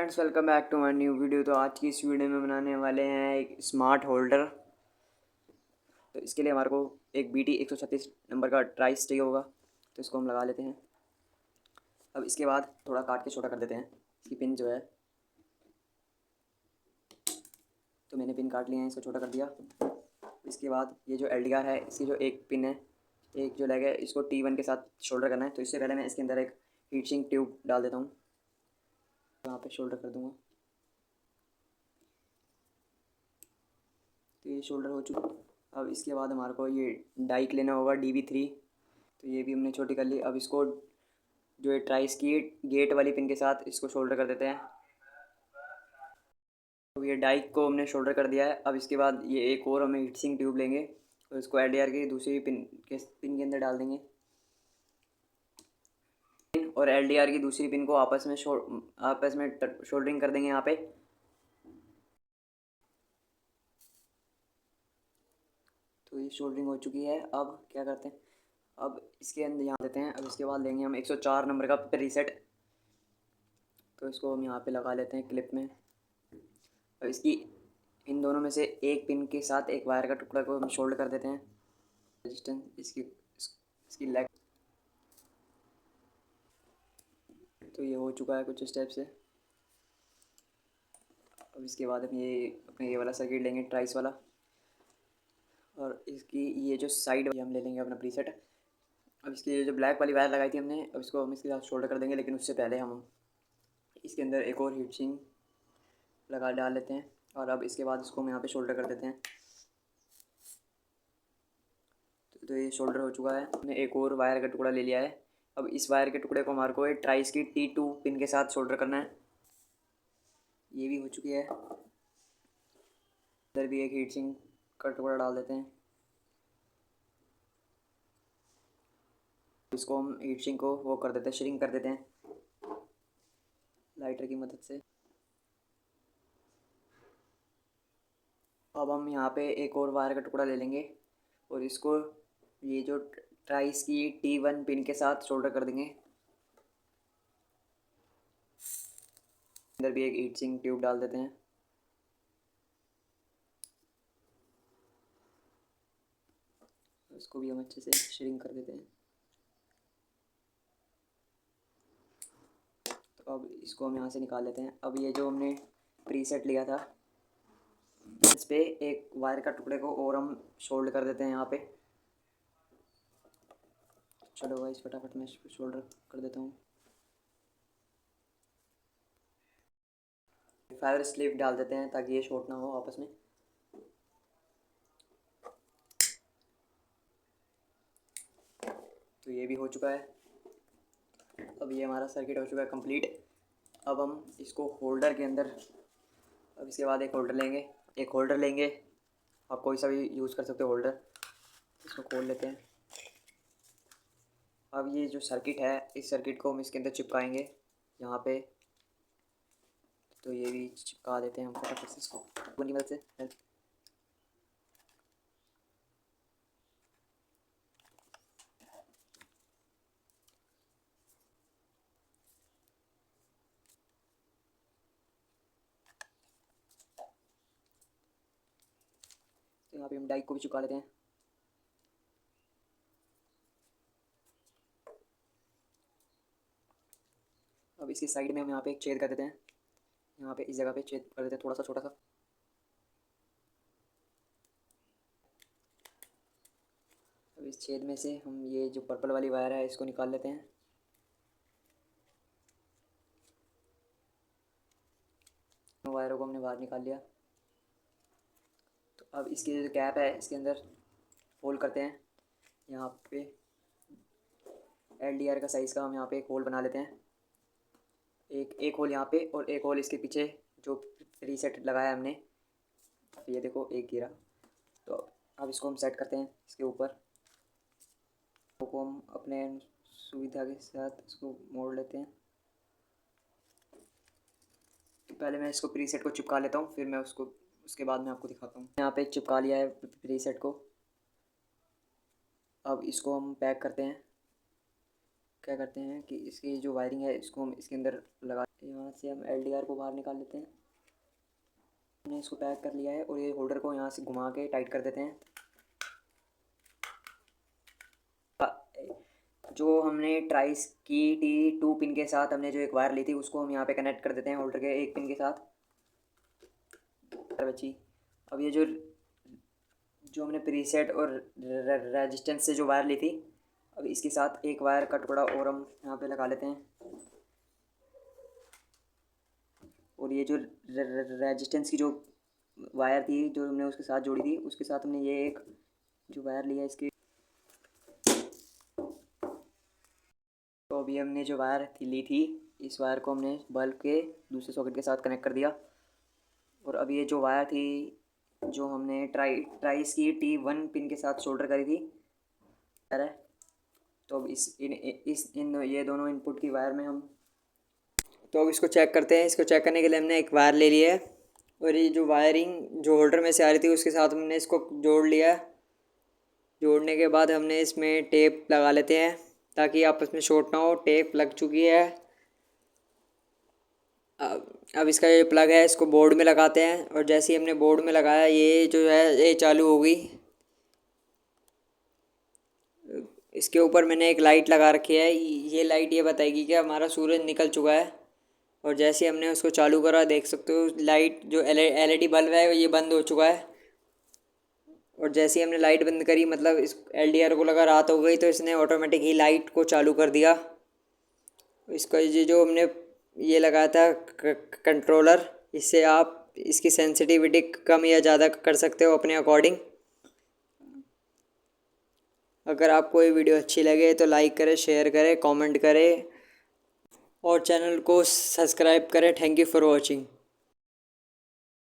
Friends, welcome back to my new video. तो आज की इस वीडियो में बनाने वाले हैं एक स्मार्ट होल्डर। तो इसके लिए हमारे को एक BT 136 नंबर का ट्राइस चाहिए होगा। तो इसको हम लगा लेते हैं। अब इसके बाद थोड़ा काट के छोटा कर देते हैं इसकी पिन जो है। तो मैंने पिन काट लिया है, इसको छोटा कर दिया। इसके बाद ये जो LDR है, इसकी जो एक पिन है, एक जो लेग है, इसको T1 के साथ शोल्डर करना है। तो इससे पहले मैं इसके अंदर एक हीट सिंक ट्यूब डाल देता हूँ। यहाँ पे शोल्डर कर दूँगा। तो ये शोल्डर हो चुका। अब इसके बाद हमारे को ये डाइक लेना होगा DB3। तो ये भी हमने छोटी कर ली। अब इसको जो है ट्राइस की गेट वाली पिन के साथ इसको शोल्डर कर देते हैं। तो ये डाइक को हमने शोल्डर कर दिया है। अब इसके बाद ये एक और हमें हीट सिंक ट्यूब लेंगे और इसको LDR की दूसरी पिन के अंदर डाल देंगे और LDR की दूसरी पिन को आपस में शोल्डरिंग कर देंगे यहाँ पे। तो ये शोल्डरिंग हो चुकी है। अब क्या करते हैं, अब इसके अंदर यहाँ देते हैं। अब इसके बाद लेंगे हम 104 नंबर का प्रीसेट। तो इसको हम यहाँ पे लगा लेते हैं क्लिप में। अब इसकी इन दोनों में से एक पिन के साथ एक वायर का टुकड़ा को हम शोल्ड कर देते हैं। रेजिस्टेंस इसकी लेग। तो ये हो चुका है कुछ स्टेप से। अब इसके बाद हम ये अपने ये वाला सर्किट लेंगे, ट्राइस वाला, और इसकी ये जो साइड हम ले लेंगे अपना प्रीसेट। अब इसकी ये जो ब्लैक वाली वायर लगाई थी हमने, अब इसको हम इसके साथ शोल्डर कर देंगे। लेकिन उससे पहले हम इसके अंदर एक और हीट सिंक डाल लेते हैं। और अब इसके बाद इसको हम यहाँ पे शोल्डर कर देते हैं। तो ये शोल्डर हो चुका है। हमने एक और वायर का टुकड़ा ले लिया है। अब इस वायर के टुकड़े को हमारे को एक ट्राइस की T2 पिन के साथ शोल्डर करना है। ये भी हो चुकी है। इधर भी एक हीट सिंक का टुकड़ा डाल देते हैं। इसको हम हीट सिंक को वो कर देते हैं, श्रिंक कर देते हैं लाइटर की मदद से। अब हम यहाँ पे एक और वायर का टुकड़ा ले लेंगे और इसको ये जो ट्राइस की T1 पिन के साथ शोल्डर कर देंगे। अंदर भी एक हीट सिंक ट्यूब डाल देते हैं। इसको भी हम अच्छे से श्रिंक कर देते हैं। तो अब इसको हम यहाँ से निकाल लेते हैं। अब ये जो हमने प्रीसेट लिया था, इस पे एक वायर का टुकड़े को और हम शोल्ड कर देते हैं यहाँ पे। चलो गाइस, फटाफट मैं इसको शोल्डर कर देता हूँ। फायर स्लिप डाल देते हैं ताकि ये शॉर्ट ना हो आपस में। तो ये भी हो चुका है। अब ये हमारा सर्किट हो चुका है कंप्लीट। अब हम इसको होल्डर के अंदर, अब इसके बाद एक होल्डर लेंगे। आप कोई सा भी यूज़ कर सकते हो होल्डर। इसको खोल लेते हैं। अब ये जो सर्किट है, इस सर्किट को हम इसके अंदर चिपकाएंगे यहाँ पे। तो ये भी चिपका देते हैं हम फटाफट से इसको की मदद से। तो यहाँ पे हम डाइक को भी चिपका लेते हैं। अब इसकी साइड में हम यहाँ पे एक छेद कर देते हैं। यहाँ पे इस जगह पे छेद कर देते हैं, थोड़ा सा छोटा सा। अब इस छेद में से हम ये जो पर्पल वाली वायर है इसको निकाल लेते हैं। वायरों को हमने बाहर निकाल लिया। तो अब इसकी जो कैप है इसके अंदर होल करते हैं। यहाँ पे LDR का साइज़ का हम यहाँ पे एक होल बना लेते हैं। एक होल यहाँ पे और एक होल इसके पीछे जो रीसेट लगाया हमने। ये देखो, एक गिरा। तो अब इसको हम सेट करते हैं इसके ऊपर। को हम अपने सुविधा के साथ इसको मोड़ लेते हैं। तो पहले मैं इसको प्रीसेट को चिपका लेता हूँ, फिर मैं उसके बाद मैं आपको दिखाता हूँ। यहाँ पे चिपका लिया है प्रीसेट को। अब इसको हम पैक करते हैं। क्या करते हैं कि इसकी जो वायरिंग है इसको हम इसके अंदर लगा यहाँ से हम LDR को बाहर निकाल लेते हैं। हमने इसको पैक कर लिया है और ये होल्डर को यहाँ से घुमा के टाइट कर देते हैं। जो हमने ट्राइस की T2 पिन के साथ हमने जो एक वायर ली थी उसको हम यहाँ पे कनेक्ट कर देते हैं होल्डर के एक पिन के साथ। बची अब ये जो हमने प्रीसेट और रेजिस्टेंस से जो वायर ली थी, अब इसके साथ एक वायर का टुकड़ा और हम यहाँ पे लगा लेते हैं। और ये जो रेजिस्टेंस की जो वायर थी जो हमने उसके साथ जोड़ी थी, उसके साथ हमने ये एक जो वायर लिया इसकी, तो अभी हमने जो वायर ली थी इस वायर को हमने बल्ब के दूसरे सॉकेट के साथ कनेक्ट कर दिया। और अब ये जो वायर थी जो हमने ट्राइस की T1 पिन के साथ सोल्डर करी थी है, तो अब इन ये दोनों इनपुट की वायर में हम, तो अब इसको चेक करते हैं। इसको चेक करने के लिए हमने एक वायर ले लिया है और ये जो वायरिंग जो होल्डर में से आ रही थी उसके साथ हमने इसको जोड़ लिया। जोड़ने के बाद हमने इसमें टेप लगा लेते हैं ताकि आपस में शॉर्ट ना हो। टेप लग चुकी है। अब इसका ये प्लग है इसको बोर्ड में लगाते हैं और जैसे ही हमने बोर्ड में लगाया ये जो है ये चालू हो गई। इसके ऊपर मैंने एक लाइट लगा रखी है। ये लाइट ये बताएगी कि हमारा सूरज निकल चुका है। और जैसे हमने उसको चालू करा देख सकते हो लाइट जो LED बल्ब है ये बंद हो चुका है। और जैसे ही हमने लाइट बंद करी मतलब इस LDR को लगा रात हो गई तो इसने ऑटोमेटिक ही लाइट को चालू कर दिया। इसका ये जो हमने ये लगाया था कंट्रोलर, इससे आप इसकी सेंसिटिविटी कम या ज़्यादा कर सकते हो अपने अकॉर्डिंग। अगर आपको ये वीडियो अच्छी लगे तो लाइक करें, शेयर करें, कमेंट करें और चैनल को सब्सक्राइब करें। Thank you for watching.